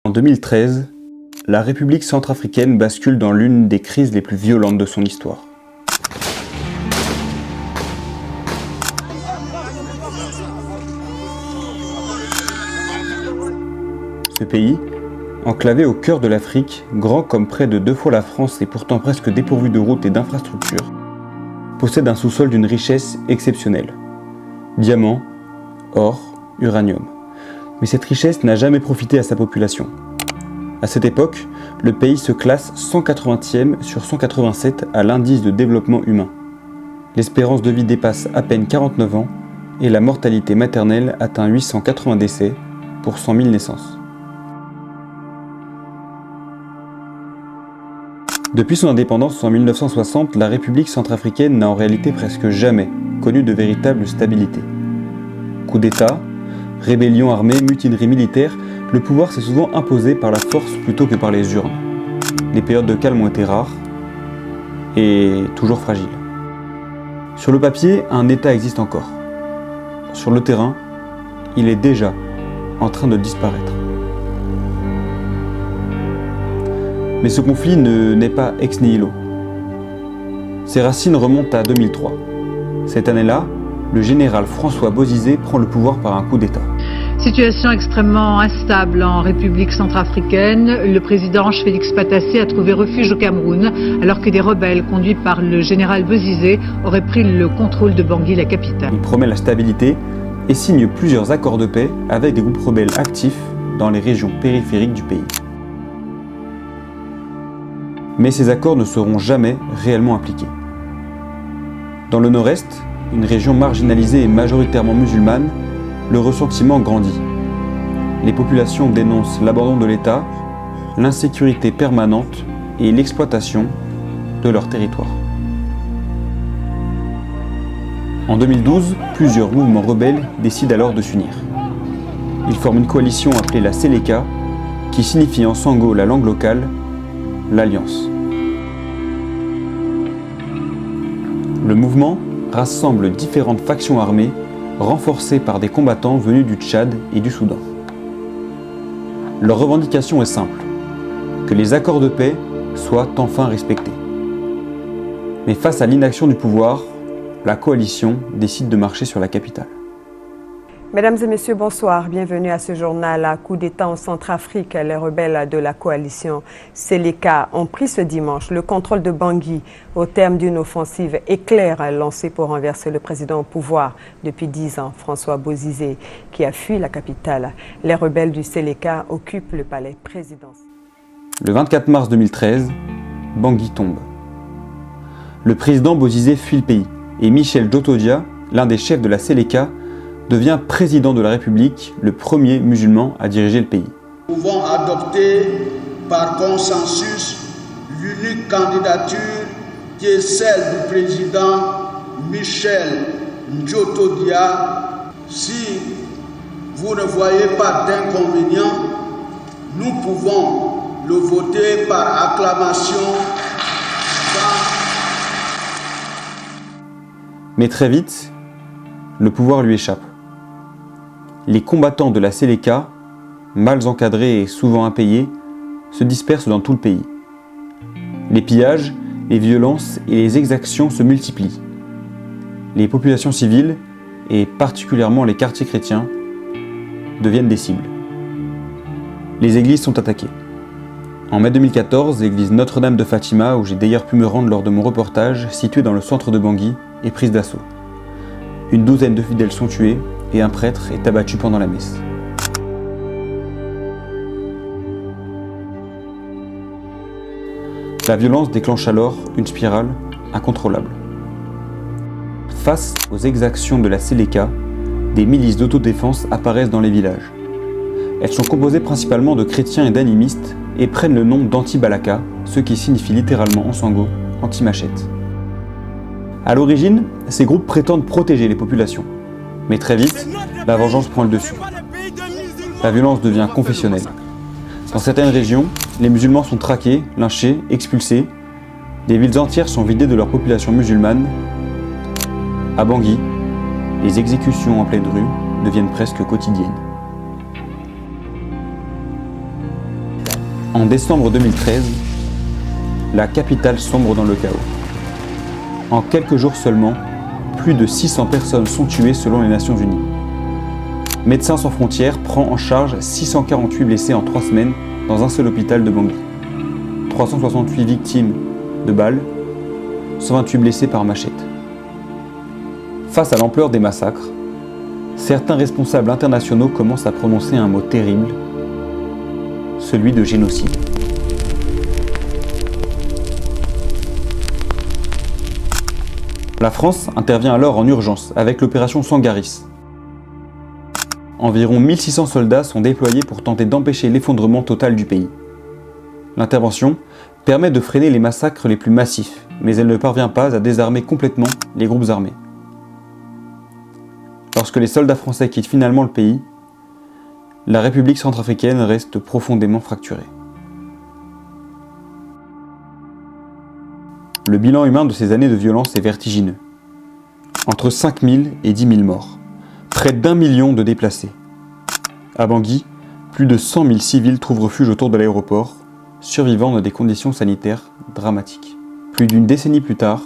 En 2013, la République centrafricaine bascule dans l'une des crises les plus violentes de son histoire. Ce pays, enclavé au cœur de l'Afrique, grand comme près de 2 fois la France et pourtant presque dépourvu de routes et d'infrastructures, possède un sous-sol d'une richesse exceptionnelle. Diamants, or, uranium. Mais cette richesse n'a jamais profité à sa population. À cette époque, le pays se classe 180e sur 187 à l'indice de développement humain. L'espérance de vie dépasse à peine 49 ans et la mortalité maternelle atteint 880 décès pour 100 000 naissances. Depuis son indépendance en 1960, la République centrafricaine n'a en réalité presque jamais connu de véritable stabilité. Coups d'État, rébellions armées, mutineries militaires, le pouvoir s'est souvent imposé par la force plutôt que par les urnes. Les périodes de calme ont été rares et toujours fragiles. Sur le papier, un État existe encore. Sur le terrain, il est déjà en train de disparaître. Mais ce conflit ne naît pas ex nihilo. Ses racines remontent à 2003. Cette année-là, le général François Bozizé prend le pouvoir par un coup d'État. Situation extrêmement instable en République centrafricaine. Le président Félix Patassé a trouvé refuge au Cameroun alors que des rebelles conduits par le général Bozizé auraient pris le contrôle de Bangui, la capitale. Il promet la stabilité et signe plusieurs accords de paix avec des groupes rebelles actifs dans les régions périphériques du pays. Mais ces accords ne seront jamais réellement appliqués. Dans le nord-est, une région marginalisée et majoritairement musulmane, le ressentiment grandit. Les populations dénoncent l'abandon de l'État, l'insécurité permanente et l'exploitation de leur territoire. En 2012, plusieurs mouvements rebelles décident alors de s'unir. Ils forment une coalition appelée la Seleka, qui signifie en sango la langue locale, l'Alliance. Le mouvement rassemble différentes factions armées renforcées par des combattants venus du Tchad et du Soudan. Leur revendication est simple, que les accords de paix soient enfin respectés. Mais face à l'inaction du pouvoir, la coalition décide de marcher sur la capitale. Mesdames et messieurs, bonsoir. Bienvenue à ce journal à coup d'État en Centrafrique. Les rebelles de la coalition Seleka ont pris ce dimanche le contrôle de Bangui au terme d'une offensive éclair lancée pour renverser le président au pouvoir depuis 10 ans, François Bozizé, qui a fui la capitale. Les rebelles du Seleka occupent le palais présidentiel. Le 24 mars 2013, Bangui tombe. Le président Bozizé fuit le pays et Michel Djotodia, l'un des chefs de la Seleka, devient président de la République, le premier musulman à diriger le pays. Nous pouvons adopter par consensus l'unique candidature qui est celle du président Michel Djotodia. Si vous ne voyez pas d'inconvénient, nous pouvons le voter par acclamation. Mais très vite, le pouvoir lui échappe. Les combattants de la Seleka, mal encadrés et souvent impayés, se dispersent dans tout le pays. Les pillages, les violences et les exactions se multiplient. Les populations civiles, et particulièrement les quartiers chrétiens, deviennent des cibles. Les églises sont attaquées. En mai 2014, l'église Notre-Dame de Fatima, où j'ai d'ailleurs pu me rendre lors de mon reportage, située dans le centre de Bangui, est prise d'assaut. Une douzaine de fidèles sont tués et un prêtre est abattu pendant la messe. La violence déclenche alors une spirale incontrôlable. Face aux exactions de la Seleka, des milices d'autodéfense apparaissent dans les villages. Elles sont composées principalement de chrétiens et d'animistes et prennent le nom d'anti-balaka, ce qui signifie littéralement en sango anti-machette. À l'origine, ces groupes prétendent protéger les populations. Mais très vite, la vengeance prend le dessus. La violence devient confessionnelle. Dans certaines régions, les musulmans sont traqués, lynchés, expulsés. Des villes entières sont vidées de leur population musulmane. À Bangui, les exécutions en pleine rue deviennent presque quotidiennes. En décembre 2013, la capitale sombre dans le chaos. En quelques jours seulement, plus de 600 personnes sont tuées selon les Nations Unies. Médecins sans frontières prend en charge 648 blessés en 3 semaines dans un seul hôpital de Bangui. 368 victimes de balles, 128 blessés par machette. Face à l'ampleur des massacres, certains responsables internationaux commencent à prononcer un mot terrible, celui de génocide. La France intervient alors en urgence avec l'opération Sangaris. Environ 1600 soldats sont déployés pour tenter d'empêcher l'effondrement total du pays. L'intervention permet de freiner les massacres les plus massifs, mais elle ne parvient pas à désarmer complètement les groupes armés. Lorsque les soldats français quittent finalement le pays, la République centrafricaine reste profondément fracturée. Le bilan humain de ces années de violence est vertigineux. Entre 5 000 et 10 000 morts, près d'1 million de déplacés. À Bangui, plus de 100 000 civils trouvent refuge autour de l'aéroport, survivant dans des conditions sanitaires dramatiques. Plus d'une décennie plus tard,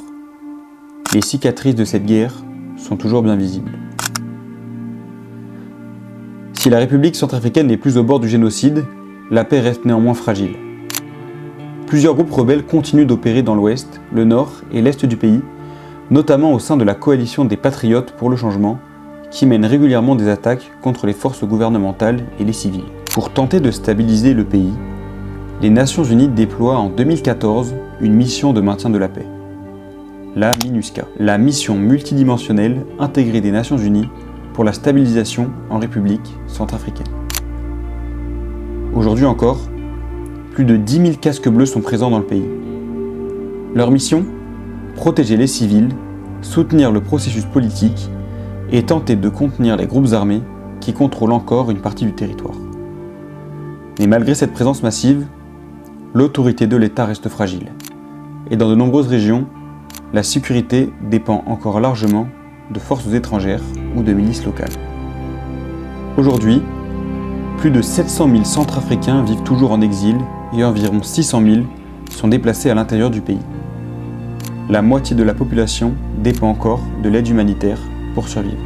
les cicatrices de cette guerre sont toujours bien visibles. Si la République centrafricaine n'est plus au bord du génocide, la paix reste néanmoins fragile. Plusieurs groupes rebelles continuent d'opérer dans l'ouest, le nord et l'est du pays, notamment au sein de la coalition des Patriotes pour le changement, qui mène régulièrement des attaques contre les forces gouvernementales et les civils. Pour tenter de stabiliser le pays, les Nations Unies déploient en 2014 une mission de maintien de la paix, la MINUSCA, la mission multidimensionnelle intégrée des Nations Unies pour la stabilisation en République centrafricaine. Aujourd'hui encore, plus de 10 000 casques bleus sont présents dans le pays. Leur mission ? Protéger les civils, soutenir le processus politique et tenter de contenir les groupes armés qui contrôlent encore une partie du territoire. Mais malgré cette présence massive, l'autorité de l'État reste fragile. Et dans de nombreuses régions, la sécurité dépend encore largement de forces étrangères ou de milices locales. Aujourd'hui, plus de 700 000 Centrafricains vivent toujours en exil et environ 600 000 sont déplacés à l'intérieur du pays. La moitié de la population dépend encore de l'aide humanitaire pour survivre.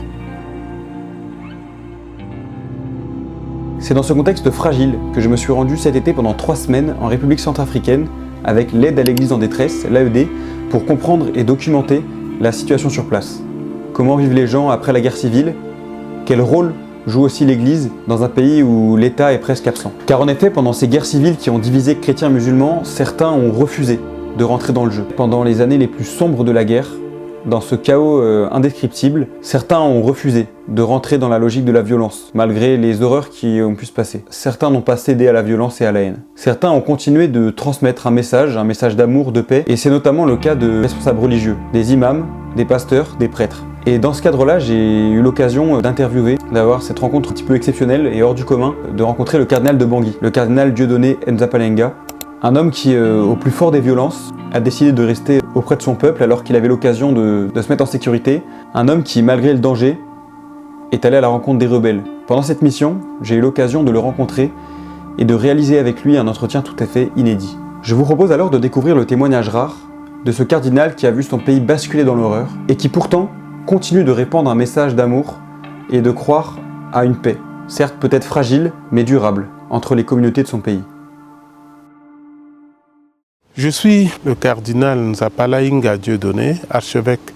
C'est dans ce contexte fragile que je me suis rendu cet été pendant 3 semaines en République centrafricaine avec l'aide à l'Église en détresse, l'AED, pour comprendre et documenter la situation sur place. Comment vivent les gens après la guerre civile ? Quel rôle joue aussi l'Église dans un pays où l'État est presque absent ? Car en effet, pendant ces guerres civiles qui ont divisé chrétiens et musulmans, certains ont refusé de rentrer dans le jeu. Pendant les années les plus sombres de la guerre, dans ce chaos indescriptible, certains ont refusé de rentrer dans la logique de la violence, malgré les horreurs qui ont pu se passer. Certains n'ont pas cédé à la violence et à la haine. Certains ont continué de transmettre un message d'amour, de paix, et c'est notamment le cas de responsables religieux, des imams, des pasteurs, des prêtres. Et dans ce cadre-là, j'ai eu l'occasion d'interviewer, d'avoir cette rencontre un petit peu exceptionnelle et hors du commun, de rencontrer le cardinal de Bangui, le cardinal Dieudonné Nzapalenga, un homme qui, au plus fort des violences, a décidé de rester auprès de son peuple alors qu'il avait l'occasion de se mettre en sécurité. Un homme qui, malgré le danger, est allé à la rencontre des rebelles. Pendant cette mission, j'ai eu l'occasion de le rencontrer et de réaliser avec lui un entretien tout à fait inédit. Je vous propose alors de découvrir le témoignage rare de ce cardinal qui a vu son pays basculer dans l'horreur et qui pourtant continue de répandre un message d'amour et de croire à une paix, certes peut-être fragile, mais durable, entre les communautés de son pays. Je suis le cardinal Nzapalenga Dieudonné, archevêque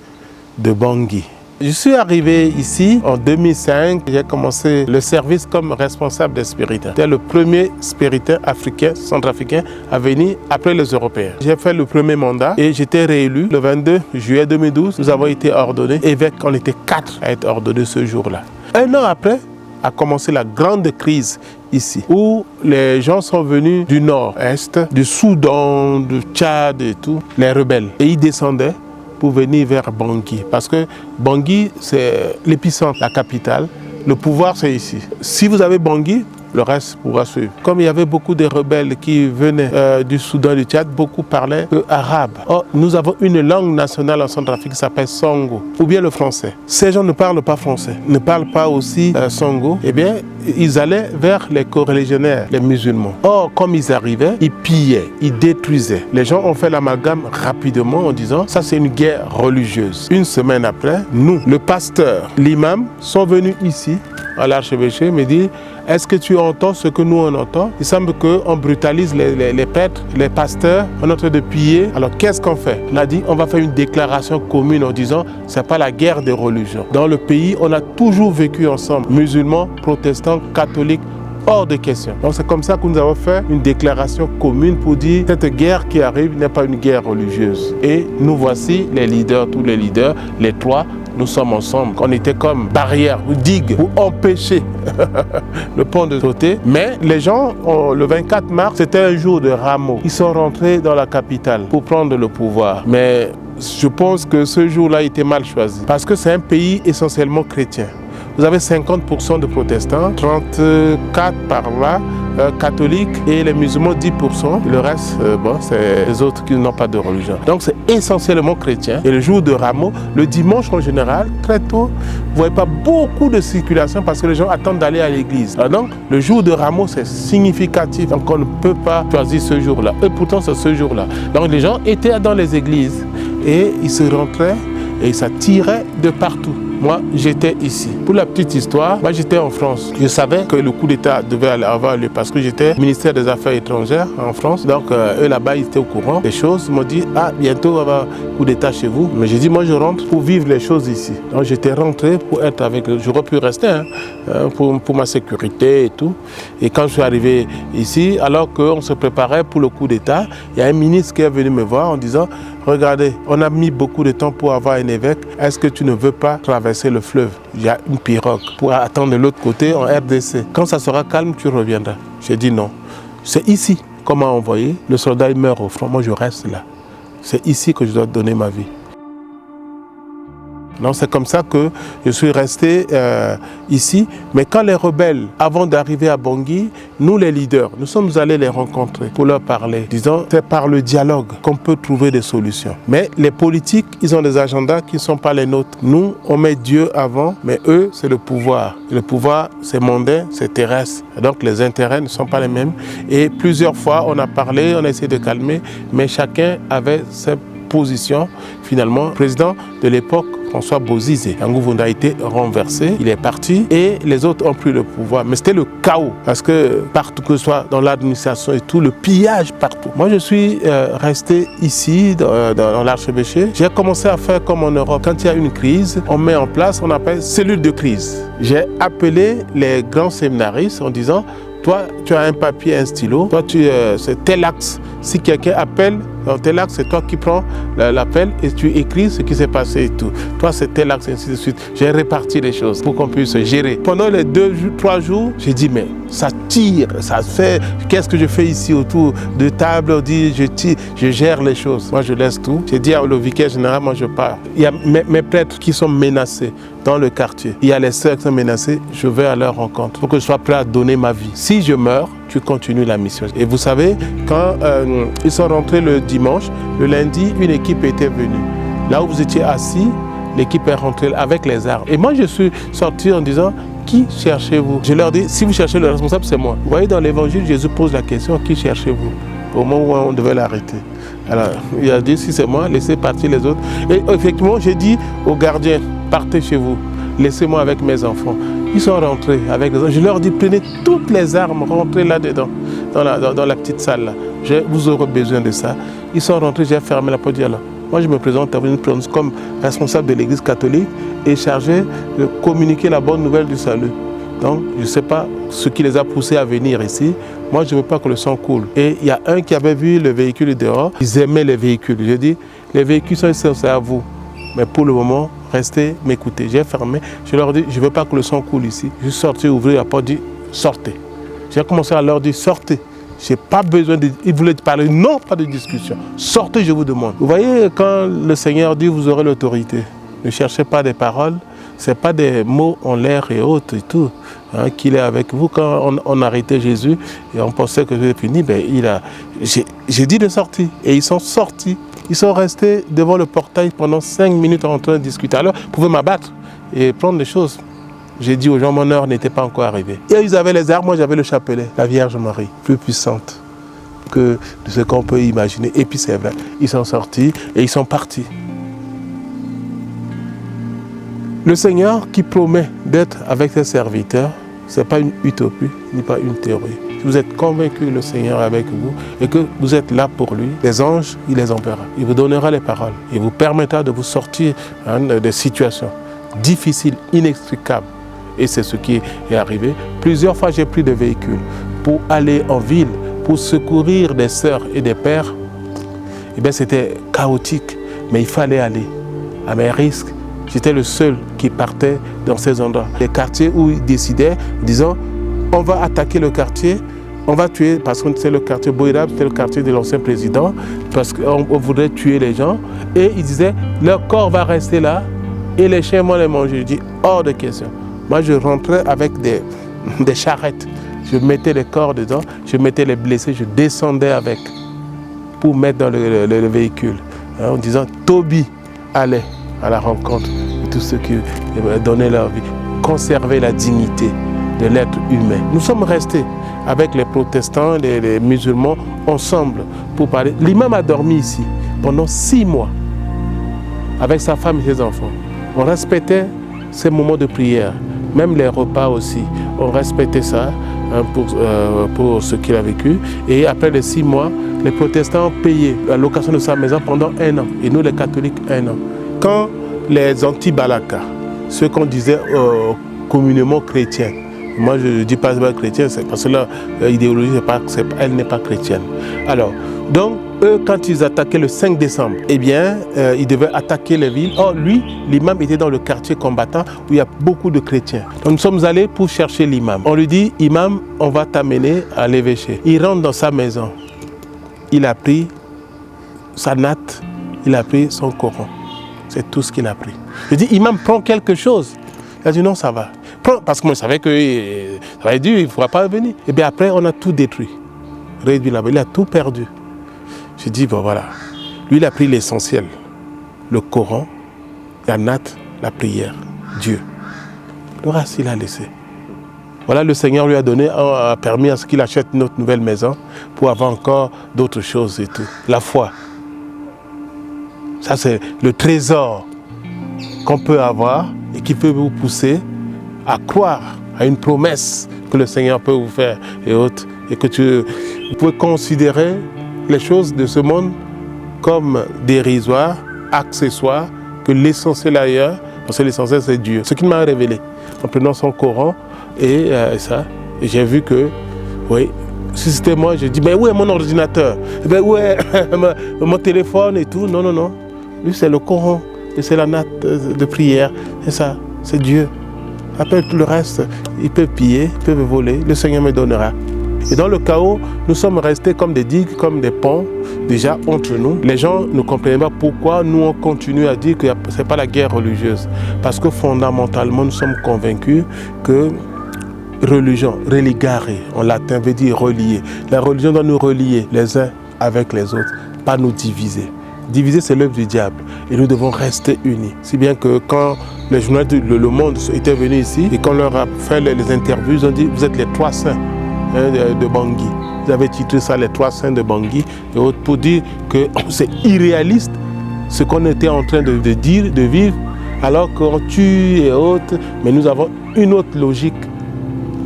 de Bangui. Je suis arrivé ici en 2005. J'ai commencé le service comme responsable des spiritains. J'étais le premier spiritain africain, centrafricain à venir après les Européens. J'ai fait le premier mandat et j'étais réélu le 22 juillet 2012. Nous avons été ordonnés évêques. On était 4 à être ordonnés ce jour-là. Un an après a commencé la grande crise ici, où les gens sont venus du nord-est, du Soudan, du Tchad et tout, les rebelles. Et ils descendaient pour venir vers Bangui. Parce que Bangui, c'est l'épicentre, la capitale. Le pouvoir, c'est ici. Si vous avez Bangui, le reste pourra suivre. Comme il y avait beaucoup de rebelles qui venaient du Soudan, du Tchad, beaucoup parlaient arabe. Or, nous avons une langue nationale en Centrafrique qui s'appelle Songo, ou bien le français. Ces gens ne parlent pas français, ne parlent pas aussi Songo. Eh bien, ils allaient vers les coreligionnaires, les musulmans. Or, comme ils arrivaient, ils pillaient, ils détruisaient. Les gens ont fait l'amalgame rapidement en disant ça c'est une guerre religieuse. Une semaine après, nous, le pasteur, l'imam, sont venus ici à l'archevêché me dire est-ce que tu entends ce que nous on entend? Il semble qu'on brutalise les prêtres, les pasteurs, on est en train de piller. Alors qu'est-ce qu'on fait? On a dit on va faire une déclaration commune en disant c'est pas la guerre des religions. Dans le pays, on a toujours vécu ensemble, musulmans, protestants, catholiques, hors de question. Donc c'est comme ça que nous avons fait une déclaration commune pour dire cette guerre qui arrive n'est pas une guerre religieuse. Et nous voici les leaders, tous les leaders, les trois, nous sommes ensemble. On était comme barrière ou digue pour empêcher le pont de sauter. Mais les gens, le 24 mars, c'était un jour de rameau. Ils sont rentrés dans la capitale pour prendre le pouvoir. Mais je pense que ce jour-là était mal choisi parce que c'est un pays essentiellement chrétien. Vous avez 50% de protestants, 34% par là, catholiques et les musulmans 10%. Le reste, c'est les autres qui n'ont pas de religion. Donc c'est essentiellement chrétien. Et le jour de Rameau, le dimanche en général, très tôt, vous ne voyez pas beaucoup de circulation parce que les gens attendent d'aller à l'église. Donc le jour de Rameau, c'est significatif. Donc on ne peut pas choisir ce jour-là. Et pourtant, c'est ce jour-là. Donc les gens étaient dans les églises et ils se rentraient et ça tirait de partout. Moi, j'étais ici. Pour la petite histoire, moi j'étais en France. Je savais que le coup d'État devait avoir lieu parce que j'étais ministère des Affaires étrangères en France. Donc eux là-bas, ils étaient au courant des choses. Ils m'ont dit, ah, bientôt on va avoir un coup d'État chez vous. Mais j'ai dit, moi je rentre pour vivre les choses ici. Donc j'étais rentré pour être avec eux. J'aurais pu rester pour ma sécurité et tout. Et quand je suis arrivé ici, alors qu'on se préparait pour le coup d'État, il y a un ministre qui est venu me voir en disant, regardez, on a mis beaucoup de temps pour avoir un évêque. Est-ce que tu ne veux pas traverser le fleuve? Il y a une pirogue pour attendre de l'autre côté en RDC. Quand ça sera calme, tu reviendras. J'ai dit non. C'est ici qu'on m'a envoyé. Le soldat il meurt au front. Moi, je reste là. C'est ici que je dois donner ma vie. Donc c'est comme ça que je suis resté ici. Mais quand les rebelles, avant d'arriver à Bangui, nous les leaders, nous sommes allés les rencontrer pour leur parler, disant c'est par le dialogue qu'on peut trouver des solutions. Mais les politiques, ils ont des agendas qui ne sont pas les nôtres. Nous, on met Dieu avant, mais eux, c'est le pouvoir. Et le pouvoir, c'est mondain, c'est terrestre. Et donc les intérêts ne sont pas les mêmes. Et plusieurs fois, on a parlé, on a essayé de calmer, mais chacun avait ses positions. Finalement, le président de l'époque, François Bozizé, Yangouvunda a été renversé, il est parti et les autres ont pris le pouvoir. Mais c'était le chaos parce que partout que ce soit dans l'administration et tout, le pillage partout. Moi, je suis resté ici dans l'archevêché. J'ai commencé à faire comme en Europe. Quand il y a une crise, on met en place, on appelle cellule de crise. J'ai appelé les grands séminaristes en disant, toi, tu as un papier, un stylo, toi, c'est tel axe. Si quelqu'un appelle, dans tel axe, c'est toi qui prends l'appel et tu écris ce qui s'est passé et tout. Toi, c'est tel axe, et ainsi de suite. J'ai réparti les choses pour qu'on puisse gérer. Pendant les 3 jours, j'ai dit, mais ça tire, ça fait... Qu'est-ce que je fais ici autour de table? On dit, je tire, je gère les choses. Moi, je laisse tout. J'ai dit au vicaire général, moi, je pars. Il y a mes prêtres qui sont menacés dans le quartier. Il y a les sœurs qui sont menacées. Je vais à leur rencontre pour que je sois prêt à donner ma vie. Si je meurs, tu continues la mission. Et vous savez, quand ils sont rentrés le dimanche, le lundi, une équipe était venue. Là où vous étiez assis, l'équipe est rentrée avec les armes. Et moi, je suis sorti en disant, qui cherchez-vous? Je leur dis, si vous cherchez le responsable, c'est moi. Vous voyez, dans l'évangile, Jésus pose la question, qui cherchez-vous? Au moment où on devait l'arrêter. Alors, il a dit, si c'est moi, laissez partir les autres. Et effectivement, j'ai dit aux gardiens, partez chez vous, laissez-moi avec mes enfants. Ils sont rentrés avec les armes. Je leur dis, prenez toutes les armes, rentrez là-dedans, dans la petite salle là. Vous aurez besoin de ça. Ils sont rentrés, j'ai fermé la porte. Alors, moi, je me présente comme responsable de l'Église catholique et chargé de communiquer la bonne nouvelle du salut. Donc, je ne sais pas ce qui les a poussés à venir ici. Moi, je ne veux pas que le sang coule. Et il y a un qui avait vu le véhicule dehors. Ils aimaient les véhicules. J'ai dit, les véhicules sont essentiels à vous. Mais pour le moment, restez, m'écoutez. J'ai fermé. Je leur dis, je ne veux pas que le sang coule ici. Je suis sorti, ouvrir la porte, dit, sortez. J'ai commencé à leur dire, sortez. Je n'ai pas besoin de... Ils voulaient parler. Non, pas de discussion. Sortez, je vous demande. Vous voyez, quand le Seigneur dit, vous aurez l'autorité. Ne cherchez pas des paroles. Ce n'est pas des mots en l'air et autres et tout. qu'il est avec vous. Quand on arrêtait Jésus et on pensait que c'était fini, ben, j'ai dit de sortir. Et ils sont sortis. Ils sont restés devant le portail pendant 5 minutes en train de discuter. Alors, vous pouvez m'abattre et prendre des choses. J'ai dit aux gens, mon heure n'était pas encore arrivée. Et ils avaient les armes, moi j'avais le chapelet. La Vierge Marie, plus puissante que de ce qu'on peut imaginer. Et puis c'est vrai, ils sont sortis et ils sont partis. Le Seigneur qui promet d'être avec ses serviteurs, ce n'est pas une utopie, ni pas une théorie. Si vous êtes convaincu que le Seigneur est avec vous et que vous êtes là pour lui, les anges, il les enverra. Il vous donnera les paroles. Il vous permettra de vous sortir des situations difficiles, inextricables. Et c'est ce qui est arrivé. Plusieurs fois, j'ai pris des véhicules pour aller en ville, pour secourir des sœurs et des pères. Eh bien, c'était chaotique, mais il fallait aller à mes risques. J'étais le seul qui partait dans ces endroits. Les quartiers où ils décidaient, disant, on va attaquer le quartier, on va tuer, parce que c'est le quartier Boïrab, c'était le quartier de l'ancien président, parce qu'on voudrait tuer les gens. Et ils disaient, leur corps va rester là, et les chiens vont les manger. Je dis, hors de question. Moi, je rentrais avec des charrettes. Je mettais les corps dedans, je mettais les blessés, je descendais avec pour mettre dans le véhicule. En disant, Toby allait à la rencontre de tous ceux qui donnaient leur vie, conserver la dignité de l'être humain. Nous sommes restés avec les protestants, les musulmans, ensemble pour parler. L'imam a dormi ici pendant 6 mois avec sa femme et ses enfants. On respectait ces moments de prière, même les repas aussi. On respectait ça pour ce qu'il a vécu. Et après les 6 mois, les protestants ont payé la location de sa maison pendant 1 an. Et nous, les catholiques, 1 an. Quand les anti-Balaka, ceux qu'on disait communément chrétiens, moi je ne dis pas chrétien, c'est parce que leur idéologie, elle n'est pas chrétienne. Alors, donc, eux, quand ils attaquaient le 5 décembre, eh bien, ils devaient attaquer les villes. Or, lui, l'imam était dans le quartier combattant où il y a beaucoup de chrétiens. Donc, nous sommes allés pour chercher l'imam. On lui dit, imam, on va t'amener à l'évêché. Il rentre dans sa maison. Il a pris sa natte, il a pris son Coran. C'est tout ce qu'il a pris. Je dis, imam, prends quelque chose. Il a dit, non, ça va. Prends, parce que moi, je savais que ça va être dur, il ne pourra pas venir. Et bien après, on a tout détruit. Réduit là-bas, il a tout perdu. J'ai dit, bon voilà, lui il a pris l'essentiel, le Coran, la natte, la prière, Dieu. Le reste, il a laissé. Voilà, le Seigneur lui a permis à ce qu'il achète notre nouvelle maison pour avoir encore d'autres choses et tout. La foi. Ça, c'est le trésor qu'on peut avoir et qui peut vous pousser à croire à une promesse que le Seigneur peut vous faire et autres. Et que vous pouvez considérer les choses de ce monde comme dérisoires, accessoires, que l'essentiel ailleurs, parce que l'essentiel c'est Dieu. Ce qu'il m'a révélé en prenant son Coran et ça, et j'ai vu que, oui, si c'était moi, j'ai dit, mais où est mon ordinateur? Ben, où est mon téléphone et tout? Non, non, non. Lui, c'est le Coran et c'est la natte de prière. C'est ça, c'est Dieu. Après tout le reste, il peut piller, il peut voler, le Seigneur me donnera. Et dans le chaos, nous sommes restés comme des digues, comme des ponts, déjà entre nous. Les gens ne comprenaient pas pourquoi nous on continue à dire que ce n'est pas la guerre religieuse. Parce que fondamentalement, nous sommes convaincus que religion, religare, en latin veut dire relier. La religion doit nous relier les uns avec les autres, pas nous diviser. Diviser, c'est l'œuvre du diable. Et nous devons rester unis. Si bien que quand les journalistes de Le Monde étaient venus ici et qu'on leur a fait les interviews, ils ont dit, vous êtes les 3 saints de Bangui. Ils avaient titré ça les 3 saints de Bangui pour dire que c'est irréaliste ce qu'on était en train de dire, de vivre, alors qu'on tue et autres. Mais nous avons une autre logique,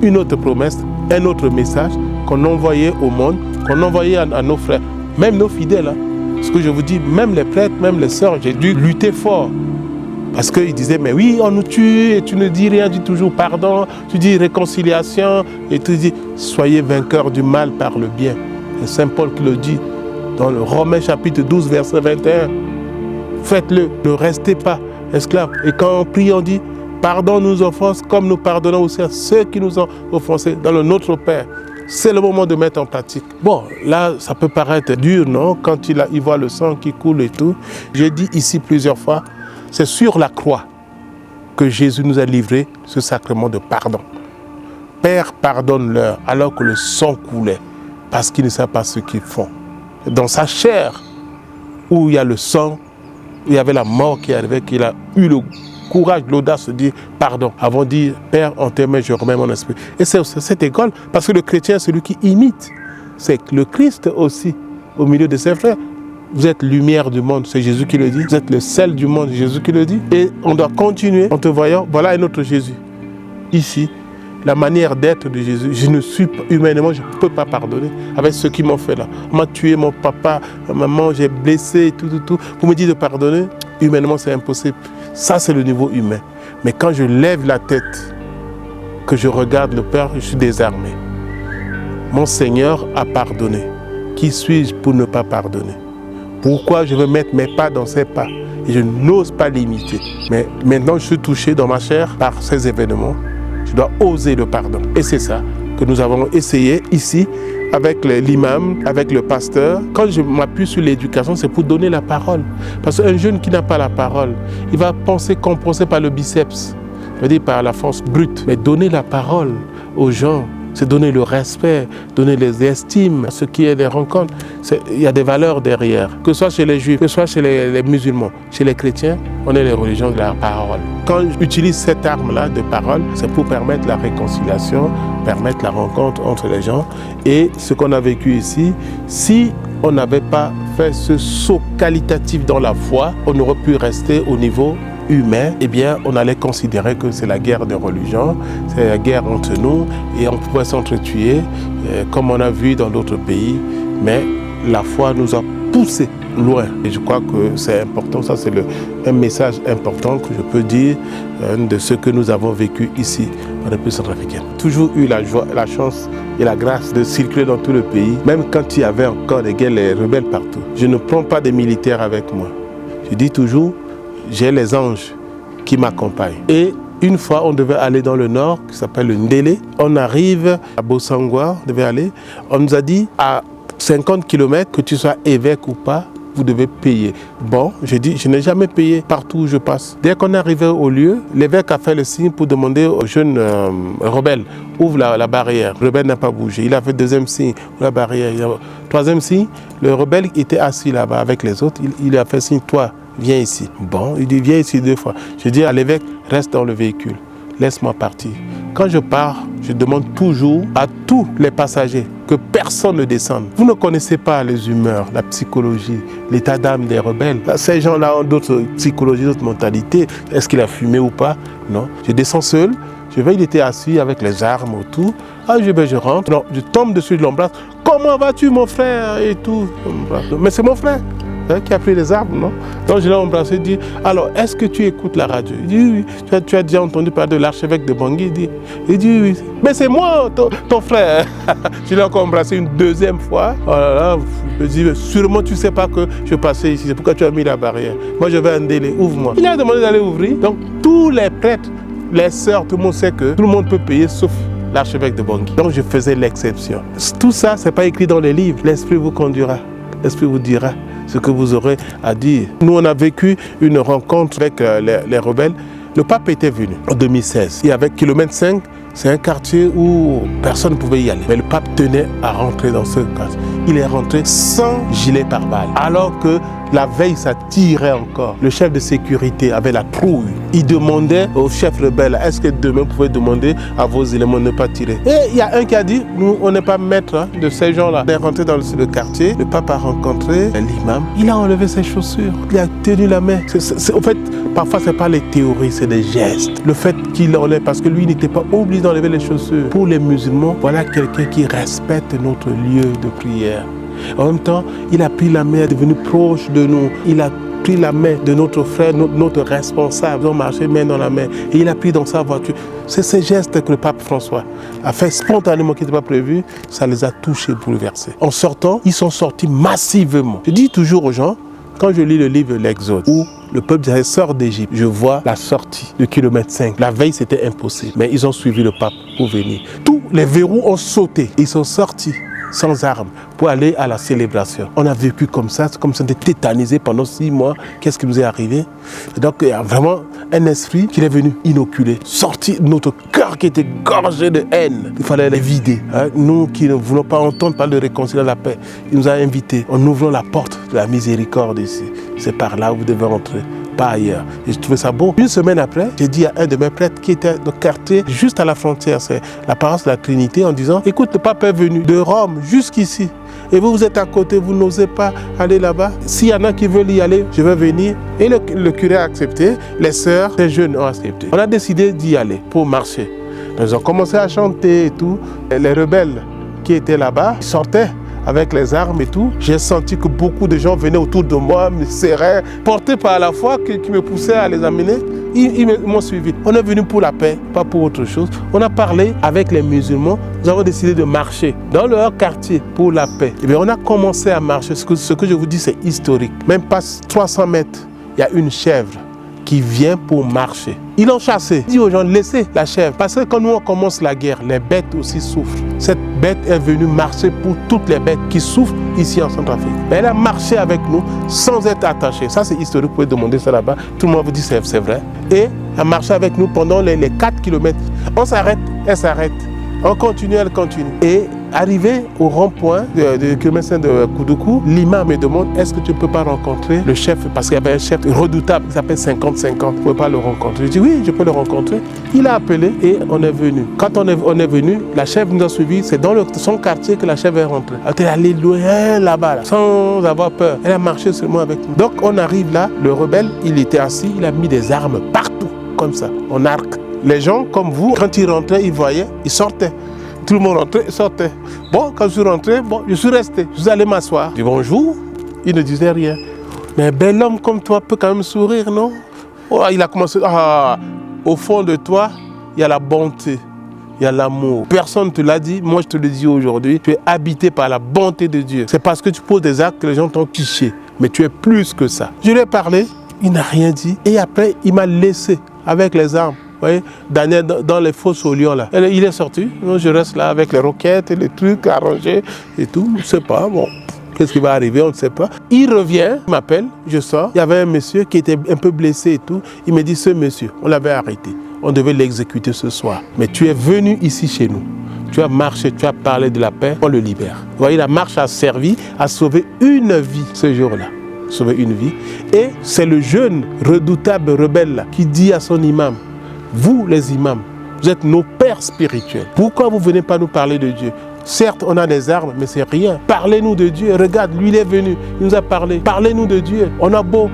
une autre promesse, un autre message qu'on envoyait au monde, qu'on envoyait à nos frères, même nos fidèles. Hein. Ce que je vous dis, même les prêtres, même les sœurs, j'ai dû lutter fort. Parce qu'ils disaient, mais oui, on nous tue, et tu ne dis rien, tu dis toujours pardon, tu dis réconciliation, et tu dis, soyez vainqueurs du mal par le bien. C'est Saint Paul qui le dit dans le Romains chapitre 12, verset 21. Faites-le, ne restez pas esclaves. Et quand on prie, on dit, pardonne nos offenses comme nous pardonnons aussi à ceux qui nous ont offensés dans le Notre Père. C'est le moment de mettre en pratique. Bon, là, ça peut paraître dur, non? Quand il voit le sang qui coule et tout. J'ai dit ici plusieurs fois, c'est sur la croix que Jésus nous a livré ce sacrement de pardon. Père, pardonne-leur, alors que le sang coulait, parce qu'ils ne savent pas ce qu'ils font. Dans sa chair, où il y a le sang, où il y avait la mort qui arrivait, qu'il a eu le courage, l'audace de dire pardon, avant de dire Père, en tes mains, je remets mon esprit. Et c'est cette école, parce que le chrétien, c'est celui qui imite. C'est le Christ aussi, au milieu de ses frères. Vous êtes lumière du monde, c'est Jésus qui le dit. Vous êtes le sel du monde, c'est Jésus qui le dit. Et on doit continuer en te voyant. Voilà un autre Jésus. Ici, la manière d'être de Jésus. Je ne suis pas, humainement, je ne peux pas pardonner avec ce qu'ils m'ont fait là. On m'a tué, mon papa, ma maman, j'ai blessé, tout. Vous me dites de pardonner, humainement, c'est impossible. Ça, c'est le niveau humain. Mais quand je lève la tête, que je regarde le Père, je suis désarmé. Mon Seigneur a pardonné. Qui suis-je pour ne pas pardonner? Pourquoi je veux mettre mes pas dans ses pas? Et je n'ose pas l'imiter. Mais maintenant, je suis touché dans ma chair par ces événements. Je dois oser le pardon. Et c'est ça que nous avons essayé ici, avec l'imam, avec le pasteur. Quand je m'appuie sur l'éducation, c'est pour donner la parole. Parce qu'un jeune qui n'a pas la parole, il va penser compensé par le biceps, c'est-à-dire par la force brute. Mais donner la parole aux gens, c'est donner le respect, donner les estimes, ce qui est des rencontres. Il y a des valeurs derrière. Que ce soit chez les juifs, que ce soit chez les musulmans, chez les chrétiens, on est les religions de la parole. Quand j'utilise cette arme-là de parole, c'est pour permettre la réconciliation, permettre la rencontre entre les gens. Et ce qu'on a vécu ici, si on n'avait pas fait ce saut qualitatif dans la foi, on aurait pu rester au niveau humain, eh bien, on allait considérer que c'est la guerre de religion, c'est la guerre entre nous, et on pouvait s'entretuer, comme on a vu dans d'autres pays, mais la foi nous a poussés loin. Et je crois que c'est important, ça c'est un message important que je peux dire de ce que nous avons vécu ici en République centrafricaine. Toujours eu la joie, la chance et la grâce de circuler dans tout le pays, même quand il y avait encore des guerres, les rebelles partout. Je ne prends pas des militaires avec moi. Je dis toujours, j'ai les anges qui m'accompagnent. Et une fois, on devait aller dans le nord, qui s'appelle le Ndélé. On arrive à Bosangwa, on devait aller. On nous a dit, à 50 km, que tu sois évêque ou pas, vous devez payer. Bon, j'ai dit, je n'ai jamais payé partout où je passe. Dès qu'on est arrivé au lieu, l'évêque a fait le signe pour demander aux jeunes rebelles, ouvre la barrière. Le rebelle n'a pas bougé. Il a fait deuxième signe, la barrière. Troisième signe, le rebelle était assis là-bas avec les autres. Il a fait signe, toi, viens ici. Bon, il dit, viens ici 2 fois. Je dis à l'évêque, reste dans le véhicule, laisse-moi partir. Quand je pars, je demande toujours à tous les passagers que personne ne descende. Vous ne connaissez pas les humeurs, la psychologie, l'état d'âme des rebelles. Ces gens-là ont d'autres psychologies, d'autres mentalités. Est-ce qu'il a fumé ou pas? Non. Je descends seul. Je vais, il était assis avec les armes autour. Ah, je rentre. Non, je tombe dessus, je l'embrasse. Comment vas-tu, mon frère? Et tout. Mais c'est mon frère qui a pris les armes, non? Donc je l'ai embrassé et dit, alors, est-ce que tu écoutes la radio? Il dit, oui. Tu as déjà entendu parler de l'archevêque de Bangui? Il dit, oui. Mais c'est moi, ton frère. Je l'ai encore embrassé une 2e fois. Oh là là, je dis, sûrement tu ne sais pas que je passais ici. C'est pourquoi tu as mis la barrière. Moi, je vais à Ndélé, ouvre-moi. Il a demandé d'aller ouvrir. Donc, tous les prêtres, les sœurs, tout le monde sait que tout le monde peut payer, sauf l'archevêque de Bangui. Donc, je faisais l'exception. Tout ça, ce n'est pas écrit dans les livres. L'Esprit vous conduira. L'Esprit vous dira ce que vous aurez à dire. Nous, on a vécu une rencontre avec les rebelles. Le pape était venu en 2016. Et avec kilomètre 5, c'est un quartier où personne ne pouvait y aller. Mais le pape tenait à rentrer dans ce quartier. Il est rentré sans gilet pare-balles. Alors que la veille, ça tirait encore. Le chef de sécurité avait la trouille. Il demandait au chef rebelle, est-ce que demain vous pouvez demander à vos éléments de ne pas tirer? Et il y a un qui a dit, nous, on n'est pas maître de ces gens-là. Il est rentré dans le quartier. Le pape a rencontré l'imam. Il a enlevé ses chaussures. Il a tenu la main. En fait, parfois, ce n'est pas les théories, c'est des gestes. Le fait qu'il enlève, parce que lui, il n'était pas obligé d'enlever les chaussures. Pour les musulmans, voilà quelqu'un qui respecte notre lieu de prière. En même temps, il a pris la main, est devenu proche de nous. Il a pris la main de notre frère, notre responsable. Ils ont marché main dans la main. Et il a pris dans sa voiture. C'est ces gestes que le pape François a fait spontanément, qui n'était pas prévu. Ça les a touchés, bouleversés. En sortant, ils sont sortis massivement. Je dis toujours aux gens, quand je lis le livre L'Exode, où le peuple d'Israël sort d'Égypte, je vois la sortie de kilomètre 5. La veille, c'était impossible. Mais ils ont suivi le pape pour venir. Tous les verrous ont sauté. Ils sont sortis. sans armes, pour aller à la célébration. On a vécu comme ça, c'est comme si on était tétanisé pendant 6 mois. Qu'est-ce qui nous est arrivé? Et donc il y a vraiment un esprit qui est venu inoculer, sortir notre cœur qui était gorgé de haine. Il fallait les vider. Nous qui ne voulons pas entendre parler de réconciliation, de la paix, il nous a invités. En ouvrant la porte de la miséricorde ici. C'est par là où vous devez rentrer, pas ailleurs. Et je trouvais ça beau. Une semaine après, j'ai dit à un de mes prêtres qui était dans le quartier, juste à la frontière, c'est la paroisse de la Trinité, en disant, écoute, le pape est venu de Rome jusqu'ici. Et vous êtes à côté, vous n'osez pas aller là-bas. S'il y en a qui veulent y aller, je vais venir. Et le curé a accepté, les sœurs, les jeunes ont accepté. On a décidé d'y aller pour marcher. Ils ont commencé à chanter et tout. Et les rebelles qui étaient là-bas sortaient avec les armes et tout. J'ai senti que beaucoup de gens venaient autour de moi, me serraient, portés par la foi, qui me poussaient à les amener. Ils m'ont suivi. On est venu pour la paix, pas pour autre chose. On a parlé avec les musulmans. Nous avons décidé de marcher dans leur quartier pour la paix. Et bien, on a commencé à marcher. Ce que je vous dis, c'est historique. Même pas 300 mètres, il y a une chèvre qui vient pour marcher. Ils l'ont chassée. Dit aux gens, laissez la chèvre. Parce que quand nous on commence la guerre, les bêtes aussi souffrent. Cette bête est venue marcher pour toutes les bêtes qui souffrent ici en Centrafrique. Mais elle a marché avec nous sans être attachée. Ça c'est historique, vous pouvez demander ça là-bas. Tout le monde vous dit c'est vrai. Et elle a marché avec nous pendant les 4 km. On s'arrête, elle s'arrête. On continue, elle continue. Et arrivé au rond-point de Kilomètre de Koudoukou, l'imam me demande, est-ce que tu ne peux pas rencontrer le chef? Parce qu'il y avait un chef redoutable qui s'appelle 50-50. Tu ne pouvez pas le rencontrer. Je dis oui, je peux le rencontrer. Il a appelé et on est venu. Quand on est venu, la chef nous a suivis. C'est dans son quartier que la chef est rentrée. Elle est allée loin là-bas, sans avoir peur. Elle a marché seulement avec nous. Donc on arrive là, le rebelle, il était assis, il a mis des armes partout, comme ça, en arc. Les gens comme vous, quand ils rentraient, ils voyaient, ils sortaient. Tout le monde rentrait et sortait. Bon, quand je suis rentré, je suis resté. Je suis allé m'asseoir. Je dis bonjour. Il ne disait rien. Mais un bel homme comme toi peut quand même sourire, non? Oh, il a commencé. Au fond de toi, il y a la bonté, il y a l'amour. Personne ne te l'a dit, moi je te le dis aujourd'hui. Tu es habité par la bonté de Dieu. C'est parce que tu poses des actes que les gens t'ont piché. Mais tu es plus que ça. Je lui ai parlé, il n'a rien dit. Et après, il m'a laissé avec les armes. Vous voyez, Daniel dans les fosses au lion là. Il est sorti, je reste là avec les roquettes et les trucs arrangés et tout. Je ne sais pas, bon, qu'est-ce qui va arriver, on ne sait pas. Il revient, il m'appelle, je sors. Il y avait un monsieur qui était un peu blessé et tout. Il me dit, ce monsieur, on l'avait arrêté. On devait l'exécuter ce soir. Mais tu es venu ici chez nous. Tu as marché, tu as parlé de la paix, on le libère. Vous voyez, la marche a servi à sauver une vie ce jour-là. Sauver une vie. Et c'est le jeune redoutable rebelle là, qui dit à son imam, vous les imams, vous êtes nos pères spirituels. Pourquoi vous ne venez pas nous parler de Dieu? Certes, on a des armes, mais c'est rien. Parlez-nous de Dieu. Regarde, lui, il est venu, il nous a parlé. Parlez-nous de Dieu. On a beau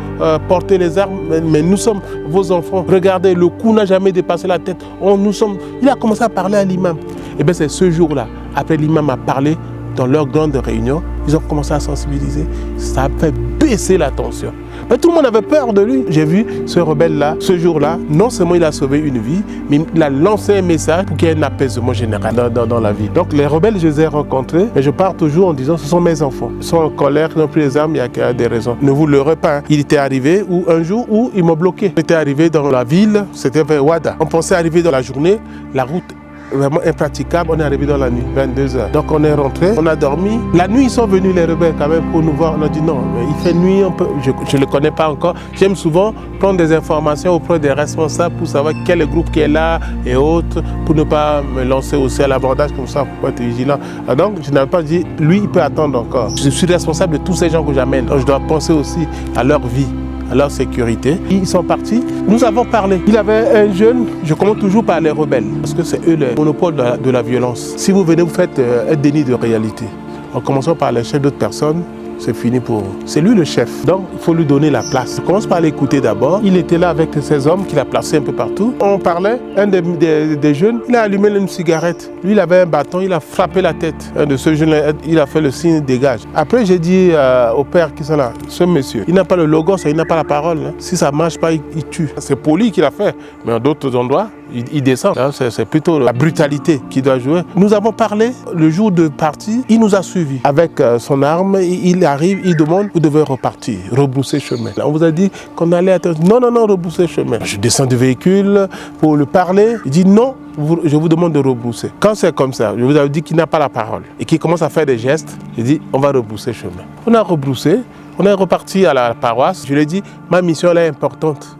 porter les armes, mais nous sommes vos enfants. Regardez, le cou n'a jamais dépassé la tête. Il a commencé à parler à l'imam. Et bien, c'est ce jour-là, après l'imam a parlé, dans leur grande réunion, ils ont commencé à sensibiliser. Ça a fait baisser la tension. Mais tout le monde avait peur de lui. J'ai vu ce rebelle-là, ce jour-là, non seulement il a sauvé une vie, mais il a lancé un message pour qu'il y ait un apaisement général dans la vie. Donc les rebelles, je les ai rencontrés, mais je pars toujours en disant, ce sont mes enfants. Ils sont en colère, ils n'ont plus les armes, il y a des raisons. Ne vous leurrez pas. Il était arrivé un jour où ils m'ont bloqué. Il était arrivé dans la ville, c'était vers Ouada. On pensait arriver dans la journée, la route vraiment impraticable, on est arrivé dans la nuit, 22h. Donc on est rentré, on a dormi. La nuit, ils sont venus les rebelles quand même pour nous voir. On a dit non, il fait nuit, je ne le connais pas encore. J'aime souvent prendre des informations auprès des responsables pour savoir quel est le groupe qui est là et autres, pour ne pas me lancer aussi à l'abordage comme ça, pour être vigilant. Donc je n'avais pas dit, lui, il peut attendre encore. Je suis responsable de tous ces gens que j'amène. Donc je dois penser aussi à leur vie, à leur sécurité. Ils sont partis, nous avons parlé. Il avait un jeune, je commence toujours par les rebelles, parce que c'est eux le monopole de la violence. Si vous venez, vous faites un déni de réalité. En commençant par les chefs d'autres personnes, c'est fini pour vous. C'est lui le chef, donc il faut lui donner la place. On commence par l'écouter d'abord. Il était là avec ses hommes qu'il a placés un peu partout. On parlait, un des jeunes, il a allumé une cigarette. Lui, il avait un bâton, il a frappé la tête. Un de ceux jeunes, il a fait le signe dégage. Après, j'ai dit au père qui sont là, ce monsieur, il n'a pas le logos, il n'a pas la parole. Hein. Si ça ne marche pas, il tue. C'est poli qu'il a fait, mais dans d'autres endroits, il descend. C'est plutôt la brutalité qui doit jouer. Nous avons parlé, le jour de partie, il nous a suivis. Avec son arme, il arrive, il demande, vous devez repartir, rebrousser chemin. Là, on vous a dit qu'on allait attendre. Non, rebrousser chemin. Je descends du véhicule pour le parler. Il dit non, je vous demande de rebrousser. Quand c'est comme ça, je vous avais dit qu'il n'a pas la parole et qu'il commence à faire des gestes, je dis on va rebrousser chemin. On a rebroussé, on est reparti à la paroisse. Je lui ai dit, ma mission elle est importante.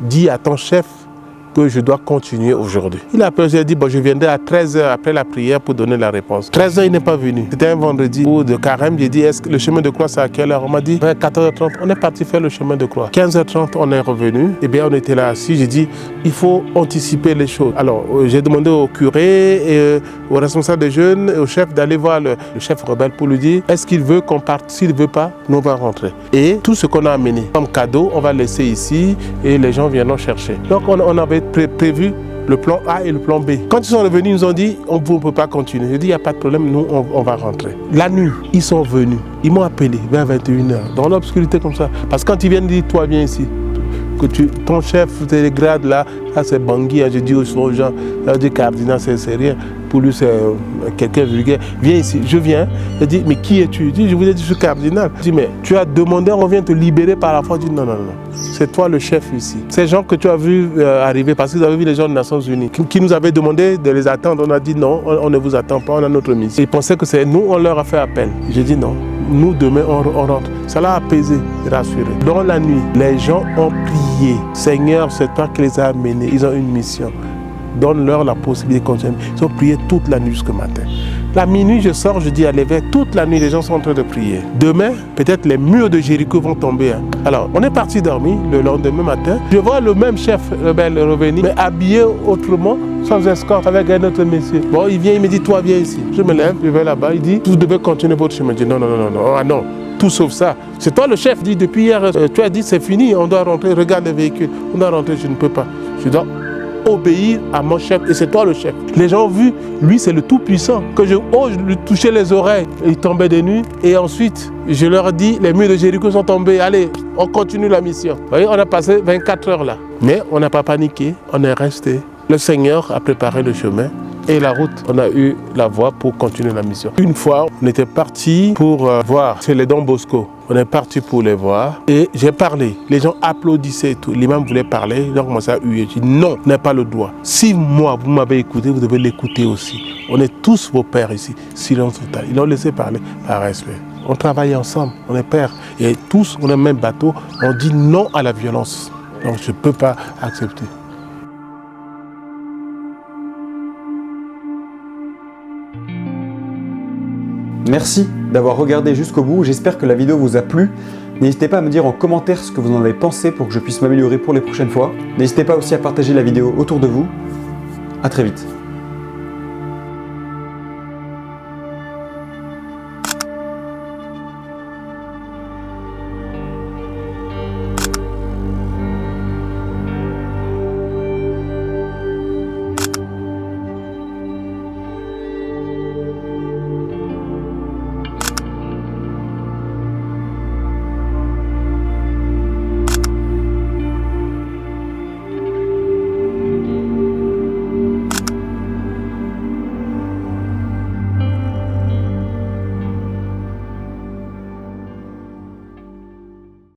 Dis à ton chef que je dois continuer aujourd'hui. Il a appelé, j'ai dit, bon, je viendrai à 13h après la prière pour donner la réponse. 13h, il n'est pas venu. C'était un vendredi de carême. J'ai dit, est-ce que le chemin de croix, c'est à quelle heure? On m'a dit, vers 14h30, on est parti faire le chemin de croix. 15h30, on est revenu. Eh bien, on était là assis. J'ai dit, il faut anticiper les choses. Alors, j'ai demandé au curé et au responsable des jeunes et au chef d'aller voir le chef rebelle pour lui dire, est-ce qu'il veut qu'on parte? S'il ne veut pas, nous, on va rentrer. Et tout ce qu'on a amené comme cadeau, on va laisser ici et les gens viendront chercher. Donc, on avait prévu le plan A et le plan B. Quand ils sont revenus, ils nous ont dit, on ne peut pas continuer. J'ai dit, il n'y a pas de problème, nous, on va rentrer. La nuit, ils sont venus. Ils m'ont appelé vers 21h, dans l'obscurité comme ça. Parce que quand ils viennent dire, toi, viens ici. Que ton chef, tes grades là, ça c'est Bangui. J'ai dit aux gens, j'ai dit cardinal, c'est rien. Pour lui, c'est quelqu'un vulgaire. Viens ici. Je viens. Il dit, mais qui es-tu? Je dis, je vous ai dit, je suis cardinal. Je dis, mais tu as demandé, on vient te libérer par la foi. Je dis, non. C'est toi le chef ici. Ces gens que tu as vus arriver, parce que vous avez vu les gens des Nations Unies, qui nous avaient demandé de les attendre. On a dit, non, on ne vous attend pas, on a notre mission. Ils pensaient que c'est nous, on leur a fait appel. J'ai dit, non. Nous, demain, on rentre. Ça l'a apaisé, rassuré. Dans la nuit, les gens ont prié. Seigneur, c'est toi qui les as amenés. Ils ont une mission. Donne-leur la possibilité de continuer. Ils ont prié toute la nuit jusqu'au matin. La minuit, je sors, je dis à l'évêque, toute la nuit, les gens sont en train de prier. Demain, peut-être les murs de Jéricho vont tomber. Alors, on est parti dormir le lendemain matin. Je vois le même chef rebelle revenir, mais habillé autrement, sans escorte, avec un autre monsieur. Bon, il vient, il me dit, toi, viens ici. Je me lève, je vais là-bas, il dit, vous devez continuer votre chemin. Je dis, non. Tout sauf ça. C'est toi le chef. Il dit, depuis hier, tu as dit, c'est fini, on doit rentrer, regarde les véhicules. On doit rentrer, je ne peux pas. Je dois obéir à mon chef et c'est toi le chef. Les gens ont vu, lui c'est le tout-puissant. Que je ose lui toucher les oreilles, il tombait de nuit et ensuite je leur dis, les murs de Jéricho sont tombés, allez, on continue la mission. Vous voyez, on a passé 24 heures là. Mais on n'a pas paniqué, on est resté. Le Seigneur a préparé le chemin et la route, on a eu la voie pour continuer la mission. Une fois, on était parti pour voir, c'est les Don Bosco. On est parti pour les voir et j'ai parlé. Les gens applaudissaient et tout. L'imam voulait parler, ils ont commencé à huer. J'ai dit non, vous n'avez pas le droit. Si moi, vous m'avez écouté, vous devez l'écouter aussi. On est tous vos pères ici. Silence total. Ils l'ont laissé parler par respect. On travaille ensemble, on est pères. Et tous, on est le même bateau. On dit non à la violence. Donc je ne peux pas accepter. Merci d'avoir regardé jusqu'au bout, j'espère que la vidéo vous a plu. N'hésitez pas à me dire en commentaire ce que vous en avez pensé pour que je puisse m'améliorer pour les prochaines fois. N'hésitez pas aussi à partager la vidéo autour de vous. À très vite.